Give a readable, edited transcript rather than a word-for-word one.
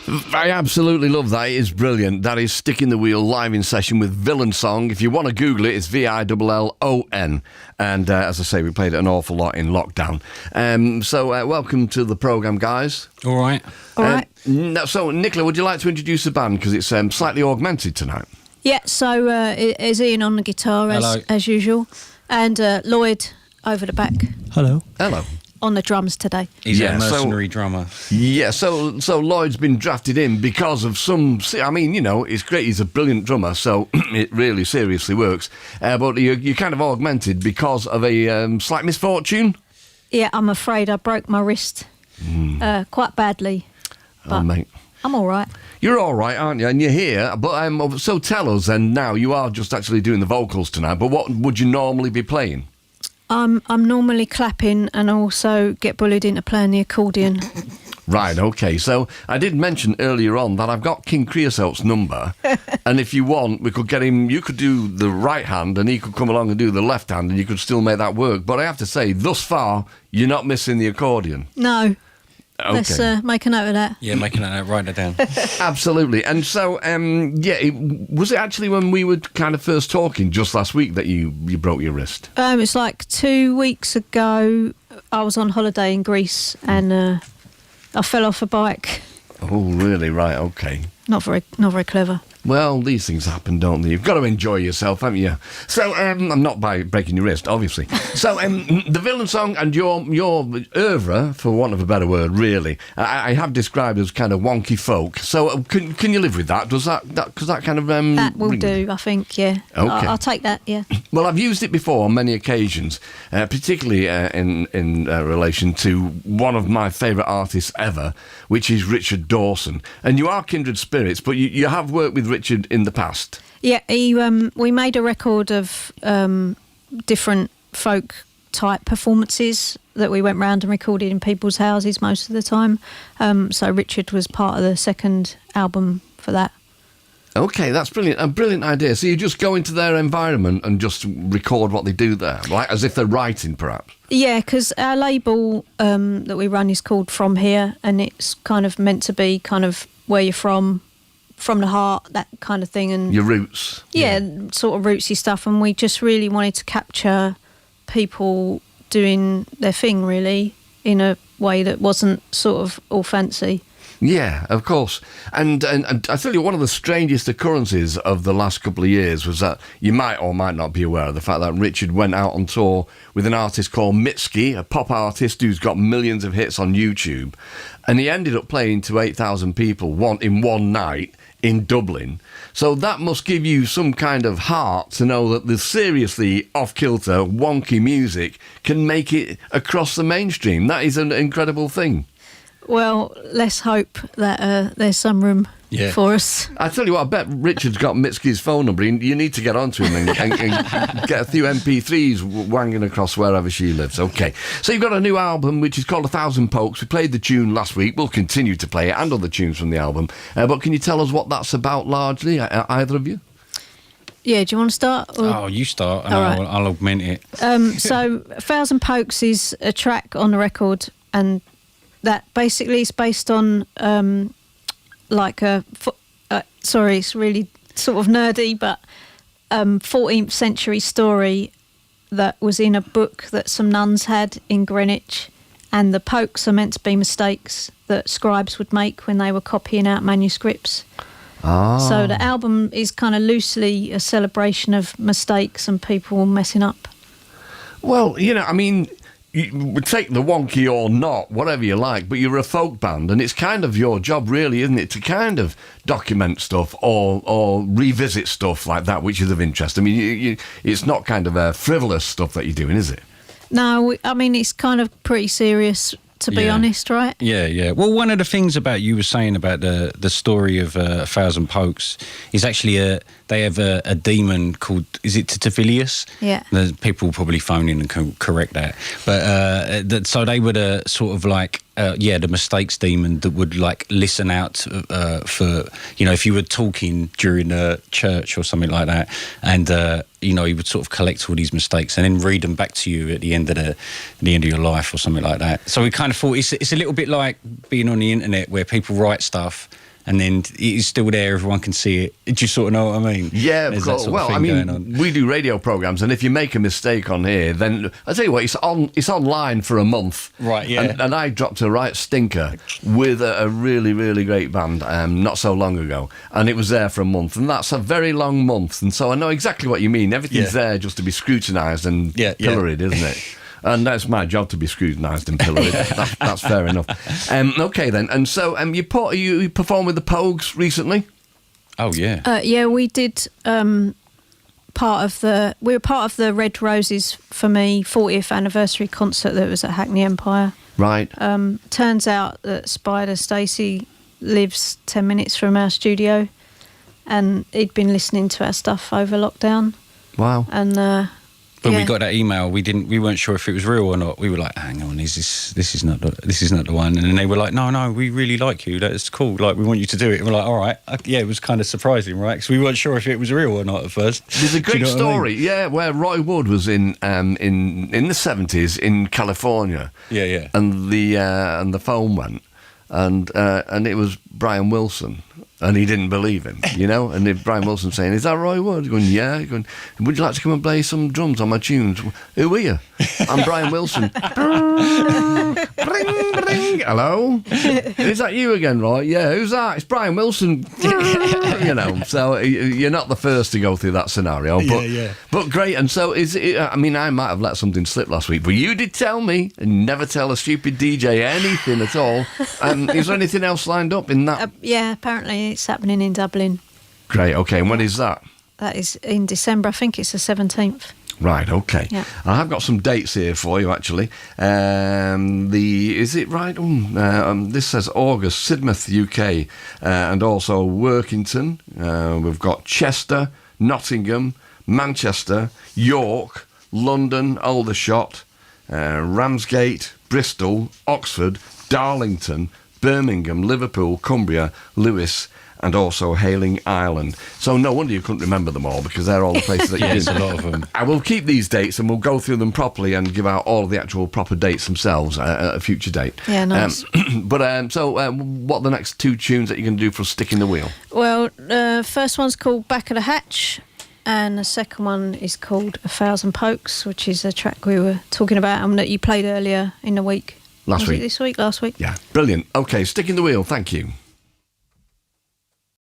I absolutely love that. It is brilliant. That is Stick in the Wheel live in session with Villain Song. If you want to Google it, it's VILLON. And as I say, we played it an awful lot in lockdown. So welcome to the programme, guys. All right. So, Nicola, would you like to introduce the band? Because it's slightly augmented tonight. Yeah, so it's Ian on the guitar, as usual. And Lloyd over the back. Hello. On the drums today. He's a mercenary drummer. Yeah, so Lloyd's been drafted in because of some... I mean, you know, it's great. He's a brilliant drummer, so it really seriously works. But you're kind of augmented because of a slight misfortune? Yeah, I'm afraid I broke my wrist quite badly. But mate. I'm all right. You're all right, aren't you? And you're here. But so tell us, and now you are just actually doing the vocals tonight, but what would you normally be playing? I'm normally clapping and also get bullied into playing the accordion. Right, OK. So I did mention earlier on that I've got King Creosote's number, and if you want, we could get him... You could do the right hand, and he could come along and do the left hand, and you could still make that work. But I have to say, thus far, you're not missing the accordion. No. Okay. Let's make a note of that. Yeah, make a note, write it down. Absolutely. And so, was it actually when we were kind of first talking just last week that you broke your wrist? It's like 2 weeks ago. I was on holiday in Greece and I fell off a bike. Oh, really? Right, OK. Not very clever. Well, these things happen, don't they? You've got to enjoy yourself, haven't you? So, I'm not by breaking your wrist, obviously. So, the Villain Song and your oeuvre, for want of a better word, really, I have described as kind of wonky folk. So, can you live with that? Does that kind of... that will do, I think, yeah. Okay. I'll take that, yeah. Well, I've used it before on many occasions, particularly in relation to one of my favourite artists ever, which is Richard Dawson. And you are kindred spirits, but you have worked with Richard in the past. Yeah, we made a record of different folk type performances that we went round and recorded in people's houses most of the time. So Richard was part of the second album for that. Okay, that's brilliant. A brilliant idea. So you just go into their environment and just record what they do there, like as if they're writing, perhaps? Yeah, because our label that we run is called From Here, and it's kind of meant to be kind of where you're from the heart, that kind of thing. And your roots. Yeah, sort of rootsy stuff. And we just really wanted to capture people doing their thing, really, in a way that wasn't sort of all fancy. Yeah, of course. And I tell you, one of the strangest occurrences of the last couple of years was that you might or might not be aware of the fact that Richard went out on tour with an artist called Mitski, a pop artist who's got millions of hits on YouTube. And he ended up playing to 8,000 people in one night in Dublin. So that must give you some kind of heart to know that the seriously off-kilter, wonky music can make it across the mainstream. That is an incredible thing. Well, let's hope that there's some room for us. I tell you what, I bet Richard's got Mitski's phone number. You need to get onto him and get a few MP3s wanging across wherever she lives. Okay, so you've got a new album which is called 1,000 Pokes. We played the tune last week. We'll continue to play it and other tunes from the album. But can you tell us what that's about largely, either of you? Yeah, do you want to start? Or? Oh, you start and Right. I'll augment it. So 1,000 Pokes is a track on the record, and that basically is based on like sorry, it's really sort of nerdy, but 14th century story that was in a book that some nuns had in Greenwich, and the pokes are meant to be mistakes that scribes would make when they were copying out manuscripts. So the album is kind of loosely a celebration of mistakes and people messing up. Well, you know, I mean, you would take the wonky or not, whatever you like, but you're a folk band, and it's kind of your job, really, isn't it, to kind of document stuff or revisit stuff like that, which is of interest. I mean, it's not kind of frivolous stuff that you're doing, is it? No, I mean, it's kind of pretty serious, to be honest, right? Yeah. Well, one of the things about you were saying about the story of 1,000 Pokes is actually they have a demon called, is it Titavilius? Yeah. The people will probably phone in and correct that. But so they were sort of like, the mistakes demon that would like listen out for, you know, if you were talking during a church or something like that, and you know, he would sort of collect all these mistakes and then read them back to you at the end of your life or something like that. So we kind of thought it's a little bit like being on the internet where people write stuff and then it's still there. Everyone can see it. Do you sort of know what I mean? Yeah, of There's that course. sort of Well, thing I going on. mean, we do radio programs, and if you make a mistake on here, then I tell you what, it's online for a month. Right, yeah. And I dropped a right stinker with a really, really great band not so long ago, and it was there for a month, and that's a very long month, and so I know exactly what you mean. Everything's there just to be scrutinised and pilloried, isn't it? And that's my job to be scrutinised and pilloried. That's fair enough. Okay then, and so you performed with the Pogues recently? Oh yeah. Yeah, we did. We were part of the Red Roses for Me 40th anniversary concert that was at Hackney Empire. Right. Turns out that Spider Stacey lives 10 minutes from our studio, and he'd been listening to our stuff over lockdown. Wow. And When we got that email, we weren't sure if it was real or not. We were like, "Hang on, this is not the one." And then they were like, "No, we really like you. That's cool. Like, we want you to do it." And we're like, "All right." Yeah, it was kind of surprising, right? Because we weren't sure if it was real or not at first. There's a great story, yeah, where Roy Wood was in the 70s in California. Yeah. And the phone went, and it was Brian Wilson. And he didn't believe him, you know. And if Brian Wilson saying, "Is that Roy Wood?" Going, "Yeah." Going, "Would you like to come and play some drums on my tunes?" "Who are you?" "I'm Brian Wilson." Bring, bring. "Hello? Is that you again, Roy?" "Yeah." "Who's that?" "It's Brian Wilson." You know. So you're not the first to go through that scenario, but but great. And so is it? I mean, I might have let something slip last week, but you did tell me, and never tell a stupid DJ anything at all. Is there anything else lined up in that? Yeah, apparently it's happening in Dublin. Great, okay. And when is that? That is in December. I think it's the 17th. Right, okay. Yeah. I have got some dates here for you, actually. Is it right? This says August, Sidmouth, UK, and also Workington. We've got Chester, Nottingham, Manchester, York, London, Aldershot, Ramsgate, Bristol, Oxford, Darlington, Birmingham, Liverpool, Cumbria, Lewis, and also Hailing Island. So no wonder you couldn't remember them all, because they're all the places that you've been. There's a lot of them. I will keep these dates and we'll go through them properly and give out all of the actual proper dates themselves at a future date. Yeah, nice. What are the next two tunes that you're going to do for Sticking the Wheel? Well, the first one's called Back of the Hatch, and the second one is called 1,000 Pokes, which is a track we were talking about and that you played earlier in the week. Last week. Last week? Yeah, brilliant. Okay, Sticking the Wheel, thank you.